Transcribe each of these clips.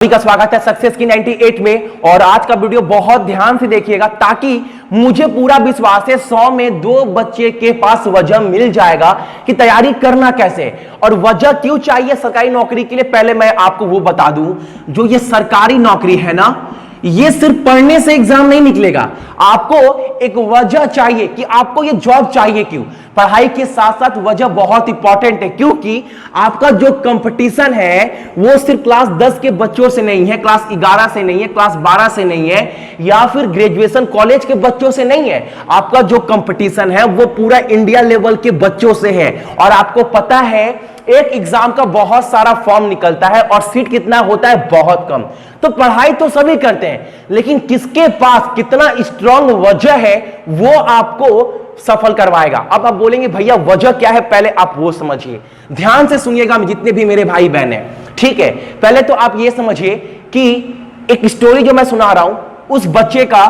सभी का स्वागत है सक्सेस की 98 में। और आज का वीडियो बहुत ध्यान से देखिएगा ताकि मुझे पूरा विश्वास है 100 में 2 बच्चे के पास वजह मिल जाएगा कि तैयारी करना कैसे और वजह क्यों चाहिए सरकारी नौकरी के लिए। पहले मैं आपको वो बता दूं, जो ये सरकारी नौकरी है ना, ये सिर्फ पढ़ने से एग्जाम नहीं निकलेगा। आपको एक वजह चाहिए कि आपको ये जॉब चाहिए क्यों। पढ़ाई के साथ साथ वजह बहुत इंपॉर्टेंट है, क्योंकि आपका जो कंपटीशन है वो सिर्फ क्लास 10 के बच्चों से नहीं है, क्लास 11 से नहीं है, क्लास 12 से नहीं है, या फिर ग्रेजुएशन कॉलेज के बच्चों से नहीं है। आपका जो कंपटीशन है वो पूरा इंडिया लेवल के बच्चों से है। और आपको पता है एक एग्जाम का बहुत सारा फॉर्म निकलता है और सीट कितना होता है, बहुत कम। तो पढ़ाई तो सभी करते हैं, लेकिन किसके पास कितना स्ट्रांग वजह है वो आपको सफल करवाएगा। अब आप बोलेंगे भैया वजह क्या है, पहले आप वो समझिए, ध्यान से सुनिएगा जितने भी मेरे भाई बहन हैं, ठीक है। पहले तो आप ये समझिए कि एक स्टोरी जो मैं सुना रहा हूं, उस बच्चे का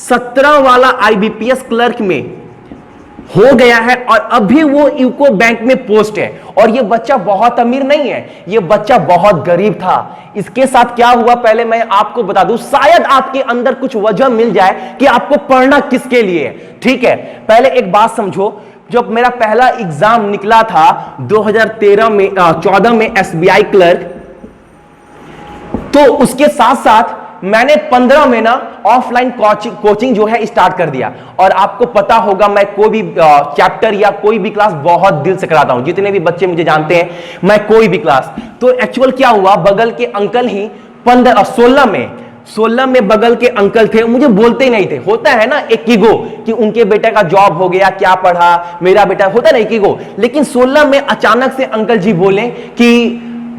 17 वाला आईबीपीएस क्लर्क में हो गया है और अभी वो यूको बैंक में पोस्ट है। और ये बच्चा बहुत अमीर नहीं है, ये बच्चा बहुत गरीब था। इसके साथ क्या हुआ पहले मैं आपको बता दूं, शायद आपके अंदर कुछ वजह मिल जाए कि आपको पढ़ना किसके लिए है, ठीक है। पहले एक बात समझो, जब मेरा पहला एग्जाम निकला था 2013 में 14 में एसबीआई क्लर्क, तो उसके साथ साथ मैंने 15 में ना ऑफलाइन कोचिंग जो है स्टार्ट कर दिया। और आपको पता होगा मैं कोई भी चैप्टर या कोई भी क्लास बहुत दिल से कराता हूं, जितने भी बच्चे मुझे जानते हैं, मैं कोई भी क्लास। तो एक्चुअल क्या हुआ, बगल के अंकल ही 16 में बगल के अंकल थे, मुझे बोलते ही नहीं थे। होता है ना एक ईगो कि उनके बेटे का जॉब हो गया, क्या पढ़ा मेरा बेटा, होता है ना एक ईगो। लेकिन 16 में अचानक से अंकल जी बोले कि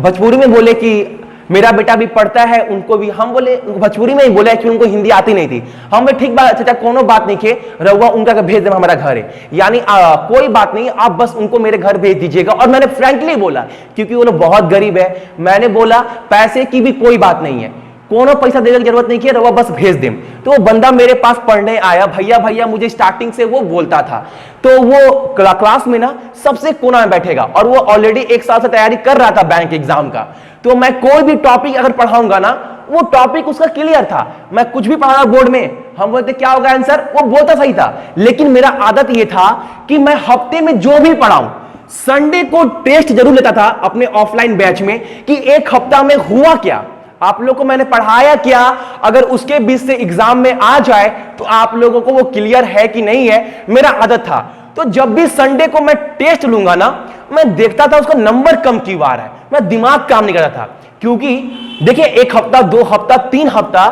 भोजपुरी में बोले कि मेरा बेटा भी पढ़ता है, उनको भी। हम बोले भोजपुरी में ही बोले कि उनको हिंदी आती नहीं थी। हम बोले ठीक बात, अच्छा कोनो बात नहीं, खे रहुआ उनका भेज देना हमारा घर है, यानी कोई बात नहीं, आप बस उनको मेरे घर भेज दीजिएगा। और मैंने फ्रैंकली बोला, क्योंकि वो लोग बहुत गरीब है, मैंने बोला पैसे की भी कोई बात नहीं है, कोनो पैसा देने की जरूरत नहीं है, रहुआ बस भेज दें। तो वो बंदा मेरे पास पढ़ने आया, भैया भैया मुझे स्टार्टिंग से वो बोलता था। तो वो क्लास में ना सबसे कोना में बैठेगा और वो ऑलरेडी 1 साल से तैयारी कर रहा था बैंक एग्जाम का। तो मैं कोई भी टॉपिक अगर पढ़ाऊंगा ना, वो टॉपिक उसका क्लियर था। मैं कुछ भी पढ़ा बोर्ड में, हम बोलते क्या होगा आंसर, वो बोलता सही था। लेकिन मेरा आदत ये था कि मैं हफ्ते में जो भी पढ़ाऊं, संडे को टेस्ट जरूर लेता था अपने ऑफलाइन बैच में कि एक हफ्ता में हुआ क्या, आप लोगों को मैंने पढ़ाया क्या। अगर उसके बीच से एग्जाम में आ जाए तो आप लोगों को वो क्लियर है कि नहीं है, मेरा आदत था। तो जब भी संडे को मैं टेस्ट लूंगा ना, मैं देखता था उसका नंबर कम क्यों आ रहा है, मैं दिमाग काम नहीं करता था। क्योंकि देखिए 1 हफ्ता 2 हफ्ता 3 हफ्ता,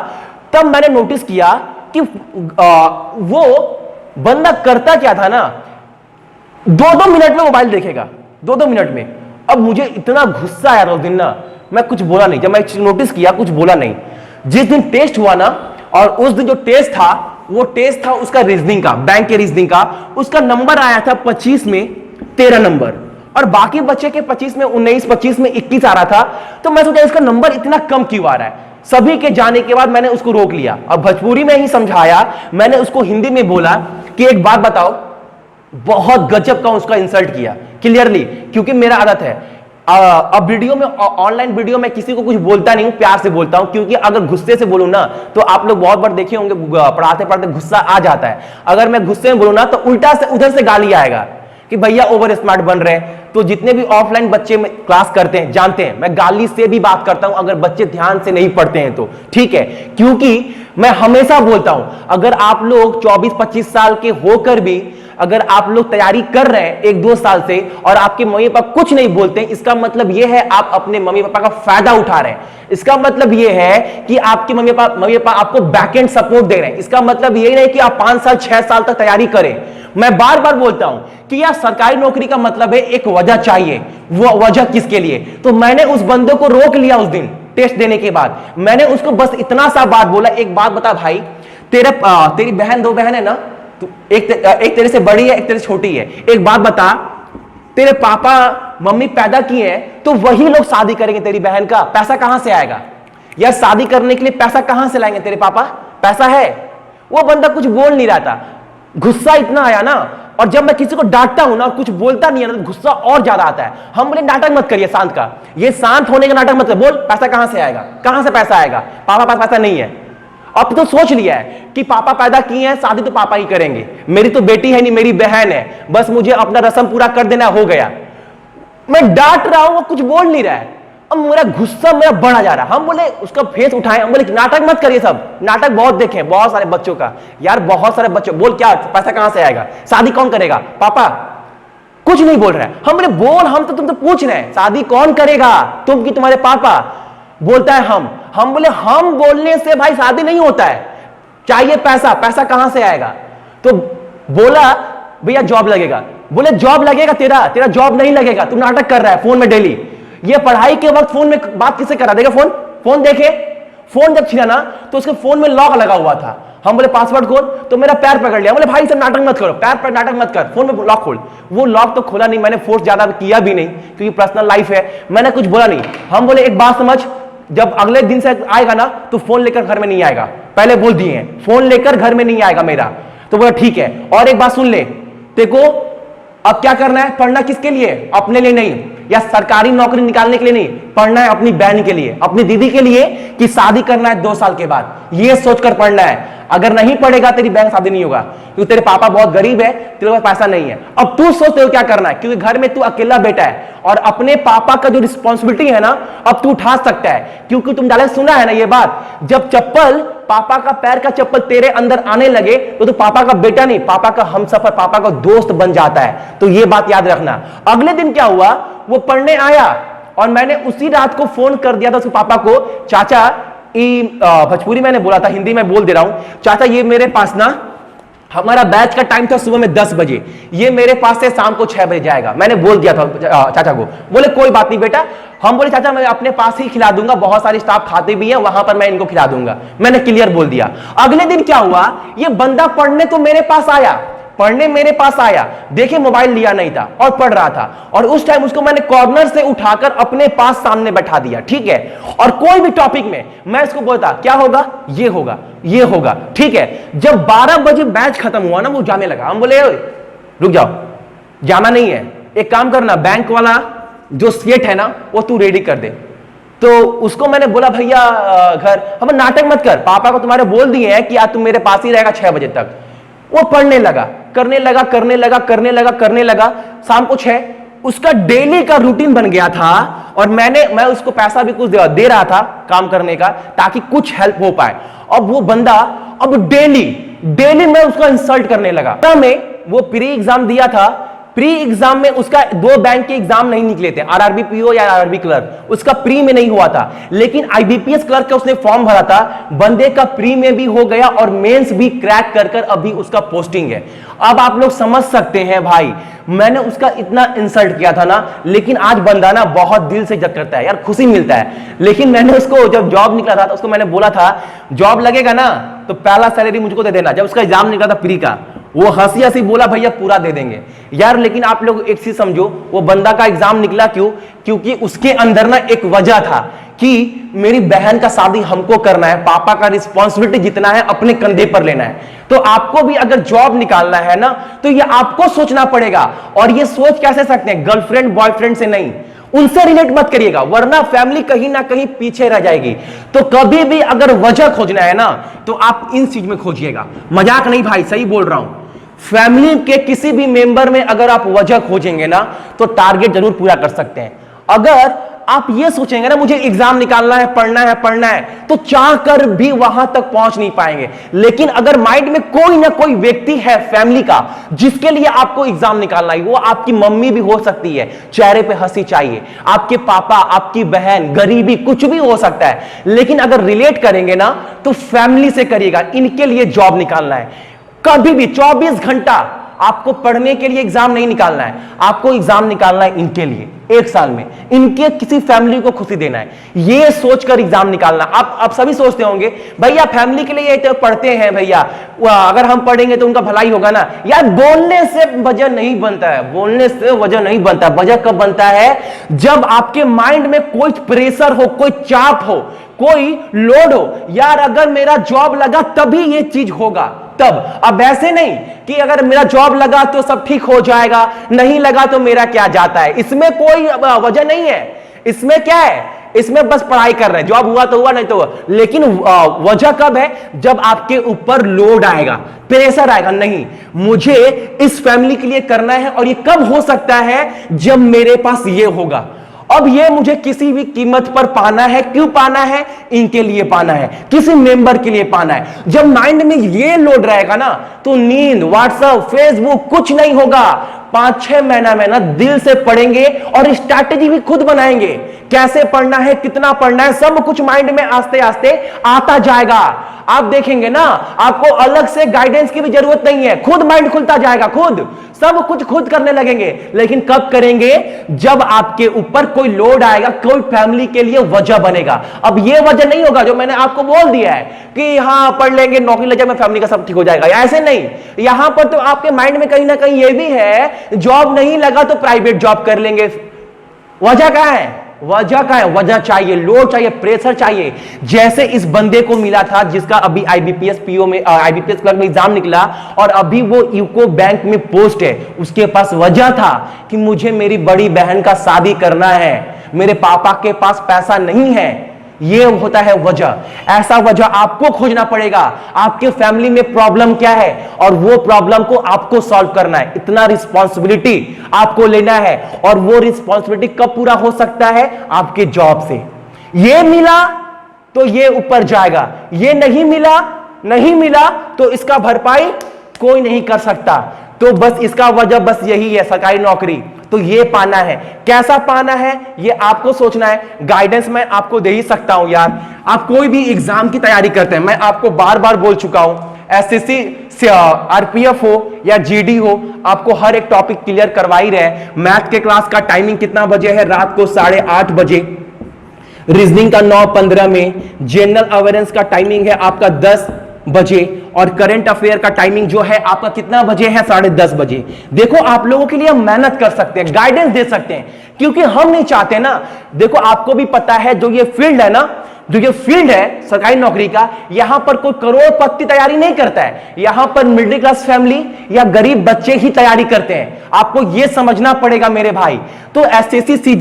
तब मैंने नोटिस किया कि वो बंदा करता क्या था ना, 2-2 मिनट में मोबाइल देखेगा, 2-2 मिनट में। अब मुझे इतना गुस्सा आया उस दिन ना, मैं कुछ बोला नहीं। जब मैं नोटिस किया कुछ बोला नहीं। जिस दिन टेस्ट हुआ ना, और उस दिन जो टेस्ट था वो टेस्ट था उसका रीजनिंग का, बैंक के रीजनिंग का, उसका नंबर आया था 25 में 13 नंबर, और बाकी बच्चे के 25 में 19, 25 में 21 आ रहा था। तो मैं सोचा इसका नंबर इतना कम क्यों आ रहा है। सभी के जाने के बाद मैंने उसको रोक लिया, अब भोजपुरी में ही समझाया। मैंने उसको हिंदी में बोला कि एक बात बताओ, बहुत गजब का उसका इंसल्ट किया क्लियरली, क्योंकि मेरा आदत है अब वीडियो में, ऑनलाइन वीडियो में किसी को कुछ बोलता नहीं हूं, प्यार से बोलता हूं। क्योंकि अगर गुस्से से बोलूं ना, तो आप लोग बहुत बार देखे होंगे पढ़ाते पढ़ाते गुस्सा आ जाता है। अगर मैं गुस्से में बोलूं ना तो उल्टा से उधर से गाली आएगा कि भैया ओवर स्मार्ट बन रहे हैं। तो जितने भी ऑफलाइन बच्चे में क्लास करते हैं जानते हैं, मैं गाली से भी बात करता हूं अगर बच्चे ध्यान से नहीं पढ़ते हैं तो, ठीक है। क्योंकि मैं हमेशा बोलता हूं, अगर आप लोग 24-25 साल के होकर भी अगर आप लोग तैयारी कर रहे हैं 1-2 साल से और आपके मम्मी पापा कुछ नहीं बोलते, इसका मतलब यह है आप अपने मम्मी पापा का फायदा उठा रहे हैं। इसका मतलब यह है कि आपके मम्मी पापा आपको बैकएंड सपोर्ट दे रहे हैं। इसका मतलब यही नहीं कि आप 5 साल 6 साल तक तैयारी करें। मैं बार बार बोलता हूं कि यार सरकारी नौकरी का मतलब है एक वजह चाहिए, वो वजह किसके लिए। तो मैंने उस बंदे को रोक लिया उस दिन टेस्ट देने के बाद। मैंने उसको बस इतना सा बात बोला, एक बात बता भाई, तेरी बहन 2 बहन है ना, तो एक तेरे से बड़ी है, एक तेरे से छोटी है। एक बात बता, तेरे पापा मम्मी पैदा किए हैं तो वही लोग शादी करेंगे तेरी बहन का, पैसा कहां से आएगा यार, शादी करने के लिए पैसा कहां से लाएंगे तेरे पापा, पैसा है। वो बंदा कुछ बोल नहीं रहा था, गुस्सा इतना आया ना, और जब मैं किसी को डांटता हूं ना, कुछ बोलता नहीं है ना, तो गुस्सा और ज्यादा आता है। हम बोले नाटक मत करिए शांत का, ये शांत होने का नाटक मत कर। बोल पैसा कहां से आएगा, कहां से पैसा आएगा, पापा पास पैसा नहीं है। अब तो सोच लिया है कि पापा पैदा किए हैं, शादी तो पापा ही करेंगे, मेरी तो बेटी है नहीं, मेरी बहन है, बस मुझे अपना रस्म पूरा कर देना, हो गया। मैं डांट रहा हूं, वो कुछ बोल नहीं रहा है। अब मेरा गुस्सा मेरा बढ़ा जा रहा है। हम बोले उसका फेस उठाए, हम बोले नाटक मत करिए, सब नाटक बहुत देखे बहुत सारे बच्चों का, यार बहुत सारे बच्चों। बोल क्या पैसा कहां से आएगा, शादी कौन करेगा, पापा कुछ नहीं बोल रहा है। हम बोले बोल, हम तो तुमसे पूछ रहे हैं शादी कौन करेगा, तुम कि तुम्हारे पापा। बोलता है हम बोले हम बोलने से भाई शादी नहीं होता है, चाहिए पैसा, पैसा कहां से आएगा। तो बोला भैया जॉब लगेगा। बोले जॉब लगेगा, तेरा जॉब नहीं लगेगा, तू नाटक कर रहा है फोन में डेली। ये पढ़ाई के वक्त फोन में बात किससे करा देगा, फोन देखे। फोन जब छिड़ा ना तो उसके फोन में लॉक लगा हुआ था। हम बोले पासवर्ड खोल, तो मेरा पैर पकड़ लिया। बोले भाई सब नाटक मत करो, पैर पर नाटक मत कर, फोन में लॉक खोल। वो लॉक तो खोला नहीं, मैंने फोर्स ज्यादा किया भी नहीं क्योंकि पर्सनल लाइफ है, मैंने कुछ बोला नहीं। हम बोले एक बात समझ, जब अगले दिन से आएगा ना तो फोन लेकर घर में नहीं आएगा, पहले बोल दिए हैं फोन लेकर घर में नहीं आएगा मेरा। तो बोला ठीक है। और एक बात सुन ले, देखो अब क्या करना है, पढ़ना किसके लिए, अपने लिए नहीं, या सरकारी नौकरी निकालने के लिए नहीं, पढ़ना है अपनी बहन के लिए, अपनी दीदी के लिए, कि शादी करना है 2 साल के बाद, ये सोचकर पढ़ना है। अगर नहीं पढ़ेगा तेरी बहन शादी नहीं होगा, क्योंकि तेरे पापा बहुत गरीब है, तेरे पास पैसा नहीं है। अब तू सोच तेरे क्या करना है, क्योंकि घर में तू अकेला बेटा है और अपने पापा का जो रिस्पॉन्सिबिलिटी है ना अब तू उठा सकता है। क्योंकि तुम डायरेक्ट सुना है ना ये बात, जब चप्पल पापा का पैर का चप्पल तेरे अंदर आने लगे तो पापा का बेटा नहीं, पापा का हमसफर, पापा का दोस्त बन जाता है। तो ये बात याद रखना। अगले दिन क्या हुआ, वो पढ़ने आया और मैंने उसी रात को फोन कर दिया था उसके पापा को, चाचा भोजपुरी मैंने बोला था, हिंदी में बोल दे रहा हूं, चाचा ये मेरे पास ना, हमारा बैच का टाइम था सुबह में 10 बजे, ये मेरे पास से शाम को 6 बजे जाएगा। मैंने बोल दिया था चाचा को। बोले कोई बात नहीं बेटा, हम बोले चाचा मैं अपने पास ही खिला दूंगा, बहुत सारे स्टाफ खाते भी हैं वहां पर, मैं इनको खिला दूंगा। मैंने क्लियर बोल दिया। अगले दिन क्या हुआ, ये बंदा पढ़ने तो मेरे पास आया, देखे मोबाइल लिया नहीं था और पढ़ रहा था, और उस टाइम उसको मैंने कॉर्नर से उठाकर अपने पास सामने बैठा दिया, ठीक है। और कोई भी टॉपिक में मैं इसको बोलता क्या होगा, ये होगा, ये होगा, ठीक है। जब 12 बजे बैच खत्म हुआ ना वो जाने लगा। हम बोले रुक जाओ, जाना नहीं है, एक काम करना, बैंक वाला जो सेट है ना वो तू रेडी कर दे। तो उसको मैंने बोला भैया घर, हम नाटक मत कर, पापा को तुम्हारे बोल दिए हैं कि आज तुम मेरे पास ही रहेगा 6 बजे तक। वो पढ़ने लगा, करने लगा, शाम को 6, उसका डेली का रूटीन बन गया था। और मैं उसको पैसा भी कुछ दे रहा था काम करने का, ताकि कुछ हेल्प हो पाए। अब वो बंदा अब डेली मैं उसका इंसल्ट करने लगा। में वो प्री एग्जाम दिया था, प्री एग्जाम में उसका 2 बैंक के एग्जाम नहीं निकले थे, आरआरबी पीओ या आरआरबी क्लर्क, उसका प्री में नहीं हुआ था। लेकिन आईबीपीएस क्लर्क का उसने फॉर्म भरा था, बंदे का प्री में भी हो गया और मेंस भी क्रैक कर अभी उसका पोस्टिंग है। अब आप लोग समझ सकते हैं भाई, मैंने उसका इतना इंसल्ट किया था ना, लेकिन आज बंदा ना बहुत दिल से इज्जत करता है यार, खुशी मिलता है। लेकिन मैंने उसको जब जॉब निकला था तो उसको मैंने बोला था जॉब लगेगा ना तो पहला सैलरी मुझको दे देना। जब उसका एग्जाम निकला था प्री का, वो हंसी हंसी बोला भैया पूरा दे देंगे यार। लेकिन आप लोग एक चीज समझो, वो बंदा का एग्जाम निकला क्यों, क्योंकि उसके अंदर ना एक वजह था कि मेरी बहन का शादी हमको करना है, पापा का रिस्पॉन्सिबिलिटी जितना है अपने कंधे पर लेना है। तो आपको भी अगर जॉब निकालना है ना तो ये आपको सोचना पड़ेगा। और ये सोच कैसे सकते हैं, गर्लफ्रेंड बॉयफ्रेंड से नहीं, उनसे रिलेट मत करिएगा, वरना फैमिली कहीं ना कहीं पीछे रह जाएगी। तो कभी भी अगर वजह खोजना है ना तो आप इन चीज में खोजिएगा, मजाक नहीं भाई, सही बोल रहा हूं। फैमिली के किसी भी मेंबर में अगर आप वजह खोजेंगे ना तो टारगेट जरूर पूरा कर सकते हैं। अगर आप ये सोचेंगे ना मुझे एग्जाम निकालना है, पढ़ना है, तो चाह कर भी वहां तक पहुंच नहीं पाएंगे। लेकिन अगर माइंड में कोई ना कोई व्यक्ति है फैमिली का जिसके लिए आपको एग्जाम निकालना है, वो आपकी मम्मी भी हो सकती है, चेहरे पे हंसी चाहिए, आपके पापा, आपकी बहन, गरीबी, कुछ भी हो सकता है। लेकिन अगर रिलेट करेंगे ना तो फैमिली से करिएगा, इनके लिए जॉब निकालना है। कभी भी 24 घंटा आपको पढ़ने के लिए एग्जाम नहीं निकालना है, आपको एग्जाम निकालना है इनके लिए, 1 साल में इनके किसी फैमिली को खुशी देना है, ये सोचकर एग्जाम निकालना। आप सभी सोचते होंगे भैया फैमिली के लिए तो पढ़ते हैं भैया, अगर हम पढ़ेंगे तो उनका भलाई होगा ना। यार बोलने से वजह नहीं बनता है, बोलने से वजह नहीं बनता। वजह कब बनता है, जब आपके माइंड में कोई प्रेशर हो, कोई चाप हो, कोई लोड हो, यार अगर मेरा जॉब लगा तभी ये चीज होगा, तब। अब ऐसे नहीं कि अगर मेरा जॉब लगा तो सब ठीक हो जाएगा, नहीं लगा तो मेरा क्या जाता है, इसमें कोई वजह नहीं है। इसमें क्या है, इसमें बस पढ़ाई कर रहे हैं, जॉब हुआ तो हुआ, नहीं तो हुआ। लेकिन वजह कब है, जब आपके ऊपर लोड आएगा, प्रेशर आएगा, नहीं मुझे इस फैमिली के लिए करना है। और ये कब हो सकता है, जब मेरे पास ये होगा। अब ये मुझे किसी भी कीमत पर पाना है। क्यों पाना है, इनके लिए पाना है, किसी मेंबर के लिए पाना है। जब माइंड में ये लोड रहेगा ना, तो नींद, व्हाट्सएप, फेसबुक कुछ नहीं होगा। 5-6 महीना दिल से पढ़ेंगे और स्ट्रैटेजी भी खुद बनाएंगे, कैसे पढ़ना है, कितना पढ़ना है, सब कुछ माइंड में आस्ते आस्ते आता जाएगा। आप देखेंगे ना, आपको अलग से गाइडेंस की भी जरूरत नहीं है, खुद माइंड खुलता जाएगा, खुद सब कुछ खुद करने लगेंगे। लेकिन कब करेंगे, जब आपके ऊपर कोई लोड आएगा, कोई फैमिली के लिए वजह बनेगा। अब ये वजह नहीं होगा जो मैंने आपको बोल दिया है कि हाँ पढ़ लेंगे, नौकरी लग जाए, मैं फैमिली का सब ठीक हो जाएगा, ऐसे नहीं। यहां पर तो आपके माइंड में कहीं ना कहीं ये भी है, जॉब नहीं लगा तो प्राइवेट जॉब कर लेंगे। वजह क्या है, वजह का है, वजह चाहिए, लोड चाहिए, प्रेशर चाहिए। जैसे इस बंदे को मिला था जिसका अभी आईबीपीएस पीओ में, आईबीपीएस क्लर्क में एग्जाम निकला और अभी वो यूको बैंक में पोस्ट है। उसके पास वजह था कि मुझे मेरी बड़ी बहन का शादी करना है, मेरे पापा के पास पैसा नहीं है। ये होता है वजह। ऐसा वजह आपको खोजना पड़ेगा, आपके फैमिली में प्रॉब्लम क्या है और वो प्रॉब्लम को आपको सॉल्व करना है। इतना रिस्पॉन्सिबिलिटी आपको लेना है। और वो रिस्पॉन्सिबिलिटी कब पूरा हो सकता है, आपके जॉब से। ये मिला तो ये ऊपर जाएगा, ये नहीं मिला तो इसका भरपाई कोई नहीं कर सकता। तो बस इसका वजह बस यही है, सरकारी नौकरी। तो ये पाना है, कैसा पाना है ये आपको सोचना है। गाइडेंस मैं आपको दे ही सकता हूं यार। आप कोई भी एग्जाम की तैयारी करते हैं, मैं आपको बार बार बोल चुका हूं, एसएससी, आरपीएफ हो या जीडी हो, आपको हर एक टॉपिक क्लियर करवा ही रहे। मैथ के क्लास का टाइमिंग कितना बजे है, रात को 8:30 बजे। रीजनिंग का 9:15 में। जनरल अवेयरनेस का टाइमिंग है आपका 10 बजे। और करंट अफेयर का टाइमिंग जो है आपका कितना बजे है, 10:30 बजे। देखो आप लोगों के लिए हम मेहनत कर सकते हैं, गाइडेंस दे सकते हैं, क्योंकि हम नहीं चाहते ना। देखो आपको भी पता है, जो ये फील्ड है ना, जो ये फील्ड है सरकारी नौकरी का, यहां पर कोई करोड़पति तैयारी नहीं करता है। यहां पर मिडिल क्लास फैमिली या गरीब बच्चे ही तैयारी करते हैं। आपको यह समझना पड़ेगा मेरे भाई। तो एसएससी,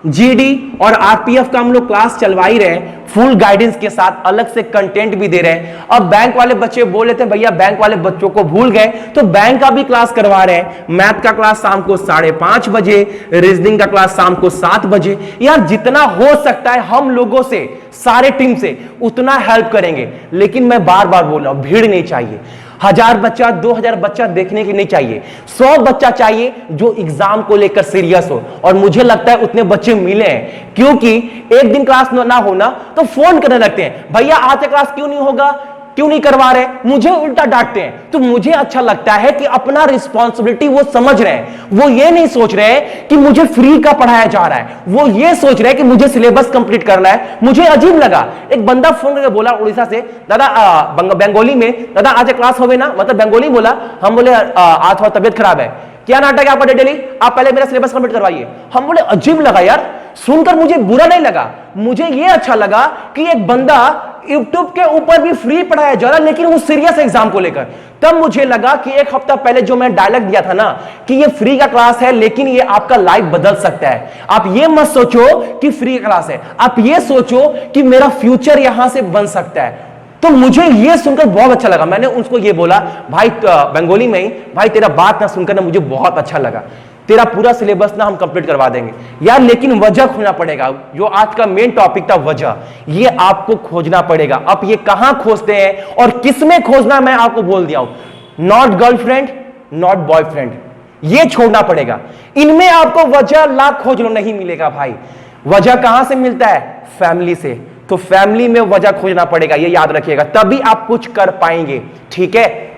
जीडी और आरपीएफ का हम लोग क्लास चलवा ही रहे हैं, फुल गाइडेंस के साथ, अलग से कंटेंट भी दे रहे हैं। अब बैंक वाले बच्चे बोल रहे थे भैया बैंक वाले बच्चों को भूल गए, तो बैंक का भी क्लास करवा रहे हैं। मैथ का क्लास शाम को 5:30 बजे, रीजनिंग का क्लास शाम को 7 बजे। यार जितना हो सकता है हम लोगों से, सारे टीम से उतना हेल्प करेंगे। लेकिन मैं बार बार बोल रहा हूं, भीड़ नहीं चाहिए। 1000 बच्चा, 2000 बच्चा देखने की नहीं चाहिए, 100 बच्चा चाहिए जो एग्जाम को लेकर सीरियस हो। और मुझे लगता है उतने बच्चे मिले हैं, क्योंकि एक दिन क्लास ना होना तो फोन करने लगते हैं, भैया आज क्लास क्यों नहीं होगा, क्यों नहीं करवा रहे, मुझे उल्टा डांटते हैं। तो मुझे अच्छा लगता है कि अपना रिस्पॉन्सिबिलिटी वो समझ रहे हैं। वो ये नहीं सोच रहे हैं कि मुझे फ्री का पढ़ाया जा रहा है, वो ये सोच रहे हैं कि मुझे सिलेबस कंप्लीट करना है। मुझे अजीब लगा, एक बंदा फोन करके बोला उड़ीसा से, दादा बंगाली में, दादा आज क्लास होवे ना, मतलब बंगाली बोला। हम बोले आज थोड़ा तबियत खराब है, क्या नाटक है आप पढ़े डेली, आप पहले मेरा सिलेबस कंप्लीट करवाइए। हम बोले अजीब लगा यार, सुनकर मुझे बुरा नहीं लगा, मुझे ये अच्छा लगा कि एक बंदा यूट्यूब के ऊपर भी फ्री पढ़ाया जा रहा है, लेकिन वो सीरियस एग्जाम को लेकर। तब मुझे लगा कि एक हफ्ता पहले जो मैं डायलॉग दिया था ना कि ये फ्री का क्लास है, लेकिन ये आपका लाइफ बदल सकता है। आप ये मत सोचो कि फ्री का क्लास है, आप ये सोचो कि मेरा फ्यूचर यहां से बन सकता है। तो मुझे ये सुनकर बहुत अच्छा लगा। मैंने उसको ये बोला, भाई बंगाली में ही, भाई तेरा बात ना सुनकर ना मुझे बहुत अच्छा लगा, तेरा पूरा सिलेबस ना हम कंप्लीट करवा देंगे यार। लेकिन वजह खोजना पड़ेगा, जो आज का मेन टॉपिक था वजह, ये आपको खोजना पड़ेगा। अब ये कहां खोजते हैं और किसमें खोजना मैं आपको बोल दिया हूं। नॉट गर्लफ्रेंड, नॉट बॉयफ्रेंड, ये छोड़ना पड़ेगा। इनमें आपको वजह लाख खोज लो, नहीं मिलेगा भाई। वजह कहां से मिलता है, फैमिली से। तो फैमिली में वजह खोजना पड़ेगा, ये याद रखिएगा, तभी आप कुछ कर पाएंगे। ठीक है।